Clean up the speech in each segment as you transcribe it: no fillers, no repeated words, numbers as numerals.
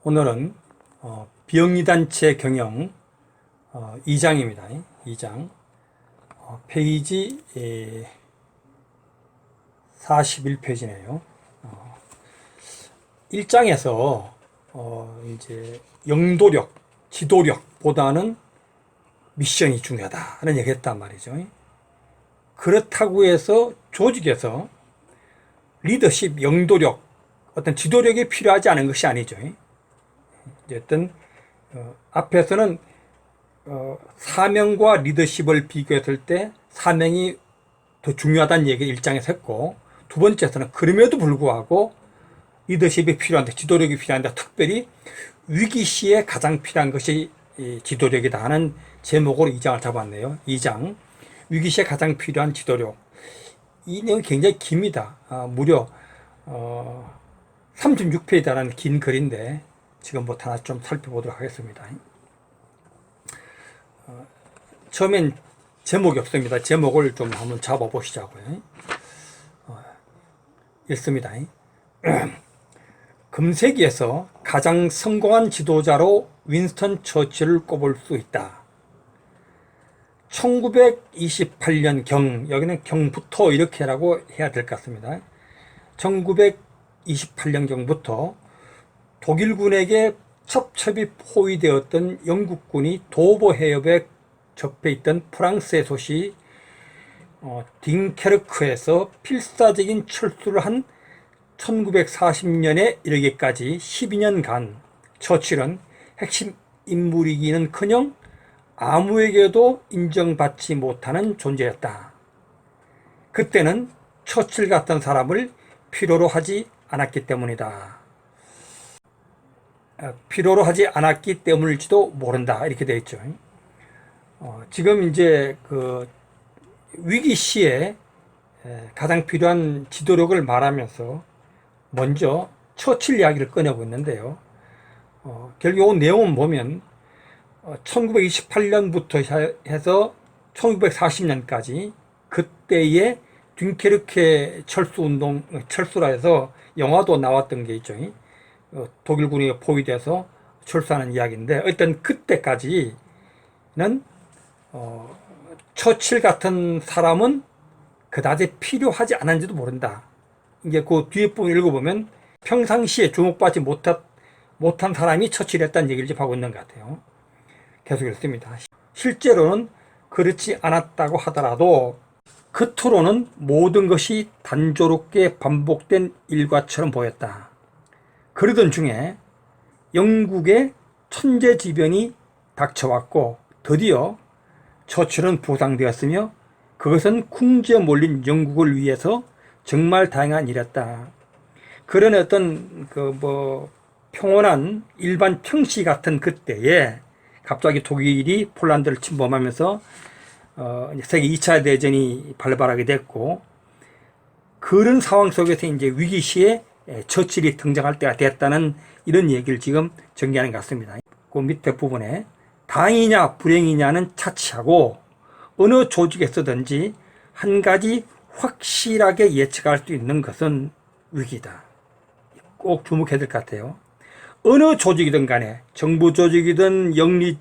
오늘은 비영리단체 경영 2장입니다. 2장 페이지 41페이지네요. 1장에서 이제 영도력, 지도력보다는 미션이 중요하다는 얘기를 했단 말이죠. 그렇다고 해서 조직에서 리더십, 영도력, 어떤 지도력이 필요하지 않은 것이 아니죠. 어쨌든 앞에서는 사명과 리더십을 비교했을 때 사명이 더 중요하다는 얘기를 1장에서 했고, 두 번째에서는 그럼에도 불구하고 리더십이 필요한데, 지도력이 필요한데, 특별히 위기 시에 가장 필요한 것이 지도력이다 하는 제목으로 2장을 잡았네요. 2장 위기 시에 가장 필요한 지도력. 이 내용이 굉장히 깁니다. 무려 36페이지라는 긴 글인데 지금부터 하나 좀 살펴보도록 하겠습니다. 처음엔 제목이 없습니다. 제목을 좀 한번 잡아보시자고요. 읽습니다. 금세기에서 가장 성공한 지도자로 윈스턴 처칠을 꼽을 수 있다. 1928년 경, 여기는 경부터 이렇게라고 해야 될 것 같습니다. 1928년 경부터 독일군에게 첩첩이 포위되었던 영국군이 도보 해협에 접해 있던 프랑스의 도시 딩케르크에서 필사적인 철수를 한 1940년에 이르기까지 12년간 처칠은 핵심 인물이기는커녕 아무에게도 인정받지 못하는 존재였다. 그때는 처칠 같은 사람을 필요로 하지 않았기 때문이다. 필요로 하지 않았기 때문일지도 모른다. 이렇게 되어 있죠. 지금 이제 그 위기 시에 가장 필요한 지도력을 말하면서 먼저 처칠 이야기를 꺼내고 있는데요. 결국 이 내용을 보면 1928년부터 해서 1940년까지 그때의 딩케르크 철수라 해서 영화도 나왔던 게 있죠. 독일군이 포위돼서 철수하는 이야기인데, 일단 그때까지는 처칠 같은 사람은 그다지 필요하지 않은지도 모른다. 이제 그 뒤에 부분 읽어보면 평상시에 주목받지 못한 사람이 처칠했다는 얘기를 좀 하고 있는 것 같아요. 계속 읽습니다. 실제로는 그렇지 않았다고 하더라도 겉으로는 모든 것이 단조롭게 반복된 일과처럼 보였다. 그러던 중에 영국에 천재지변이 닥쳐왔고 드디어 처칠은 부상되었으며 그것은 궁지에 몰린 영국을 위해서 정말 다행한 일이었다. 그런 어떤 평온한 일반 평시 같은 그때에 갑자기 독일이 폴란드를 침범하면서 세계 2차 대전이 발발하게 됐고, 그런 상황 속에서 이제 위기 시에 처칠이 등장할 때가 됐다는 이런 얘기를 지금 전개하는 것 같습니다. 그 밑에 부분에 다행이냐 불행이냐는 차치하고 어느 조직에서든지 한 가지 확실하게 예측할 수 있는 것은 위기다. 꼭 주목해야 될 것 같아요. 어느 조직이든 간에, 정부 조직이든 영리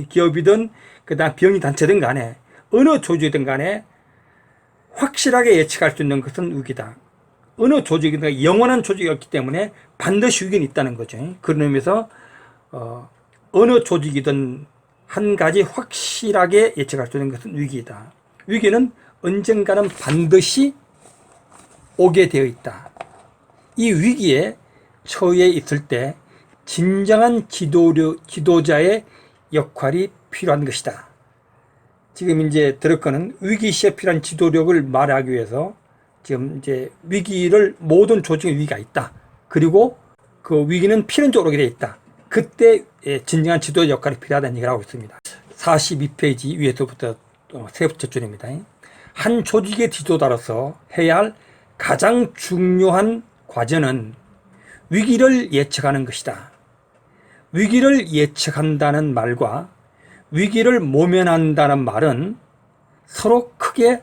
기업이든 그다음 비영리 단체든 간에, 어느 조직이든 간에 확실하게 예측할 수 있는 것은 위기다. 어느 조직이든 영원한 조직이었기 때문에 반드시 위기는 있다는 거죠. 그런 의미에서 어느 조직이든 한 가지 확실하게 예측할 수 있는 것은 위기이다. 위기는 언젠가는 반드시 오게 되어 있다. 이 위기에 처해 있을 때 진정한 지도자의 역할이 필요한 것이다. 지금 이제 들었거는 위기 시에 필요한 지도력을 말하기 위해서 지금 이제 위기를, 모든 조직의 위기가 있다. 그리고 그 위기는 필연적으로 오게 되어 있다. 그때 진정한 지도자 역할이 필요하다는 얘기를 하고 있습니다. 42페이지 위에서부터 세 번째 줄입니다. 한 조직의 지도자로서 해야 할 가장 중요한 과제는 위기를 예측하는 것이다. 위기를 예측한다는 말과 위기를 모면한다는 말은 서로 크게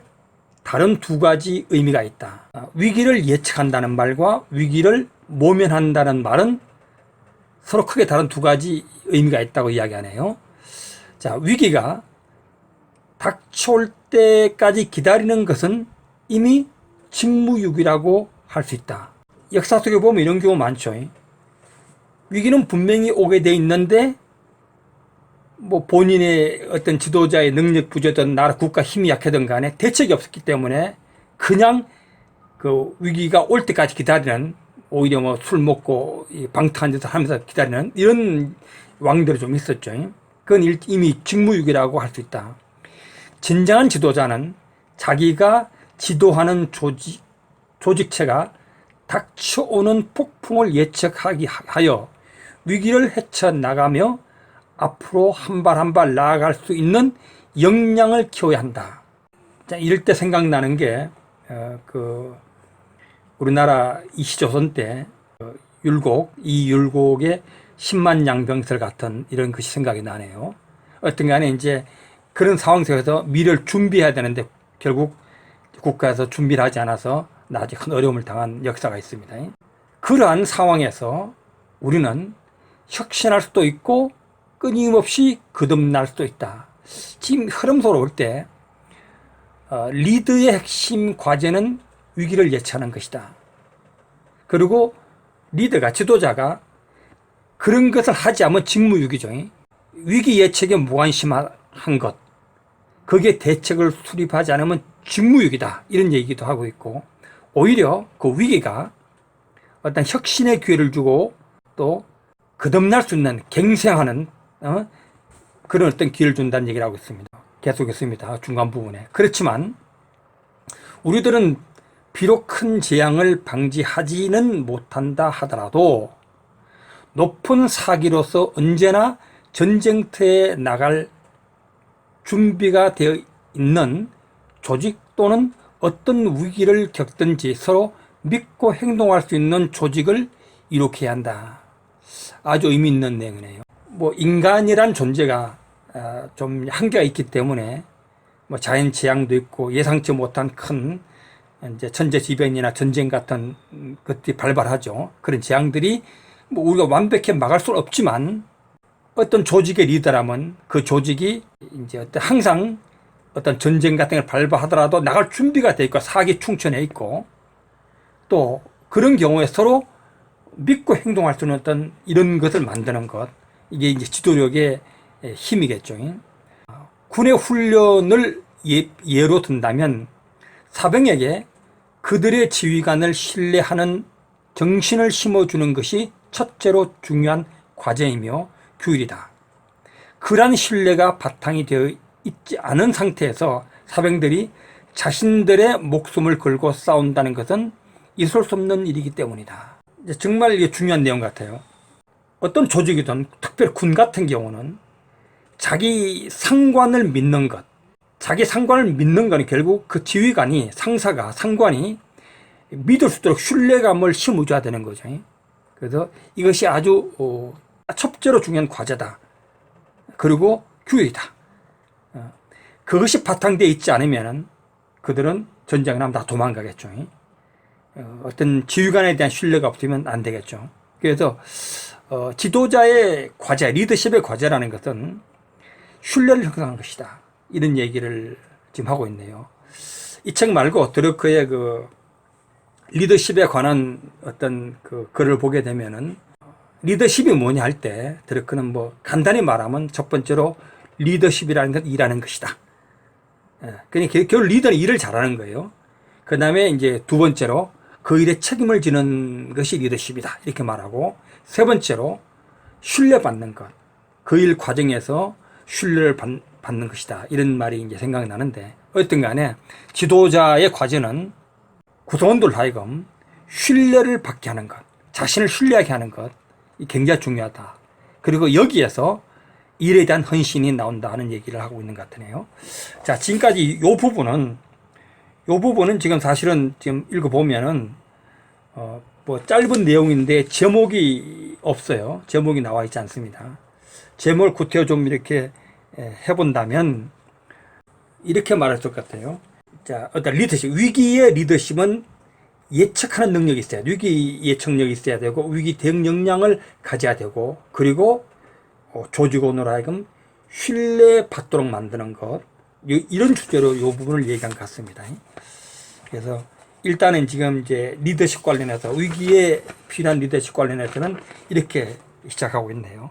다른 두 가지 의미가 있다. 위기를 예측한다는 말과 위기를 모면한다는 말은 서로 크게 다른 두 가지 의미가 있다고 이야기하네요. 자, 위기가 닥쳐올 때까지 기다리는 것은 이미 직무유기라고 할 수 있다. 역사 속에 보면 이런 경우 많죠. 위기는 분명히 오게 돼 있는데 뭐 본인의 어떤 지도자의 능력 부재든 나라 국가 힘이 약하든 간에 대책이 없었기 때문에 그냥 그 위기가 올 때까지 기다리는, 오히려 뭐 술 먹고 방탕한 짓을 하면서 기다리는 이런 왕들이 좀 있었죠. 그건 이미 직무유기라고 할 수 있다. 진정한 지도자는 자기가 지도하는 조직체가 닥쳐오는 폭풍을 예측하기 하여 위기를 헤쳐나가며 앞으로 한 발 한 발 나아갈 수 있는 역량을 키워야 한다. 자, 이럴 때 생각나는 게 우리나라 이시조선 때 이율곡의 10만 양병설 같은 이런 것이 생각이 나네요. 어떤 간에 이제 그런 상황 속에서 미래를 준비해야 되는데 결국 국가에서 준비를 하지 않아서 나중에 큰 어려움을 당한 역사가 있습니다. 그러한 상황에서 우리는 혁신할 수도 있고 끊임없이 거듭날 수도 있다. 지금 흐름으로 볼 때 리더의 핵심 과제는 위기를 예측하는 것이다. 그리고 리더가, 지도자가 그런 것을 하지 않으면 직무유기죠. 위기 예측에 무관심한 것, 거기에 대책을 수립하지 않으면 직무유기다, 이런 얘기도 하고 있고, 오히려 그 위기가 어떤 혁신의 기회를 주고 또 거듭날 수 있는, 갱생하는 그런 어떤 기회를 준다는 얘기를 하고 있습니다. 계속했습니다. 중간 부분에. 그렇지만 우리들은 비록 큰 재앙을 방지하지는 못한다 하더라도 높은 사기로서 언제나 전쟁터에 나갈 준비가 되어 있는 조직 또는 어떤 위기를 겪든지 서로 믿고 행동할 수 있는 조직을 이룩해야 한다. 아주 의미 있는 내용이네요. 뭐 인간이란 존재가 좀 한계가 있기 때문에 뭐 자연 재앙도 있고 예상치 못한 큰 이제 천재지변이나 전쟁 같은 것들이 발발하죠. 그런 재앙들이 뭐 우리가 완벽히 막을 수는 없지만 어떤 조직의 리더라면 그 조직이 이제 항상 어떤 전쟁 같은 걸 발발하더라도 나갈 준비가 돼 있고 사기 충천해 있고 또 그런 경우에 서로 믿고 행동할 수 있는 어떤 이런 것을 만드는 것, 이게 이제 지도력의 힘이겠죠. 군의 훈련을 예로 든다면 사병에게 그들의 지휘관을 신뢰하는 정신을 심어주는 것이 첫째로 중요한 과정이며 규율이다. 그러한 신뢰가 바탕이 되어 있지 않은 상태에서 사병들이 자신들의 목숨을 걸고 싸운다는 것은 있을 수 없는 일이기 때문이다. 정말 이게 중요한 내용 같아요. 어떤 조직이든 특별히 군 같은 경우는 자기 상관을 믿는 것, 자기 상관을 믿는 것은 결국 그 지휘관이, 상사가, 상관이 믿을 수 있도록 신뢰감을 심어줘야 되는 거죠. 그래서 이것이 아주 첫째로 중요한 과제다. 그리고 규율이다. 그것이 바탕되어 있지 않으면 그들은 전쟁을 하면 다 도망가겠죠. 어떤 지휘관에 대한 신뢰가 없으면 안 되겠죠. 그래서 지도자의 과제, 리더십의 과제라는 것은 신뢰를 형성하는 것이다. 이런 얘기를 지금 하고 있네요. 이 책 말고 드러크의 그 리더십에 관한 어떤 그 글을 보게 되면은 리더십이 뭐냐 할 때 드러크는 뭐 간단히 말하면 첫 번째로 리더십이라는 건 일하는 것이다. 그러니까 결국 리더는 일을 잘하는 거예요. 그 다음에 이제 두 번째로 그 일에 책임을 지는 것이 리더십이다. 이렇게 말하고 세 번째로 신뢰받는 것. 그 일 과정에서 신뢰를 받는 것이다. 이런 말이 이제 생각이 나는데 어쨌든 간에 지도자의 과제는 구성원들 하여금 신뢰를 받게 하는 것, 자신을 신뢰하게 하는 것, 이 굉장히 중요하다. 그리고 여기에서 일에 대한 헌신이 나온다는 얘기를 하고 있는 것 같네요. 자, 지금까지 이 부분은 지금 사실은 지금 읽어보면은, 뭐 짧은 내용인데 제목이 없어요. 제목이 나와 있지 않습니다. 제목을 구태여 좀 이렇게 해본다면, 이렇게 말할 것 같아요. 자, 어떤 리더십, 위기의 리더십은 예측하는 능력이 있어야 돼요. 위기 예측력이 있어야 되고 위기 대응 역량을 가져야 되고 그리고 조직원으로 하여금 신뢰받도록 만드는 것 이런 주제로 이 부분을 얘기한 것 같습니다. 그래서 일단은 지금 이제 리더십 관련해서 위기에 필요한 리더십 관련해서는 이렇게 시작하고 있네요.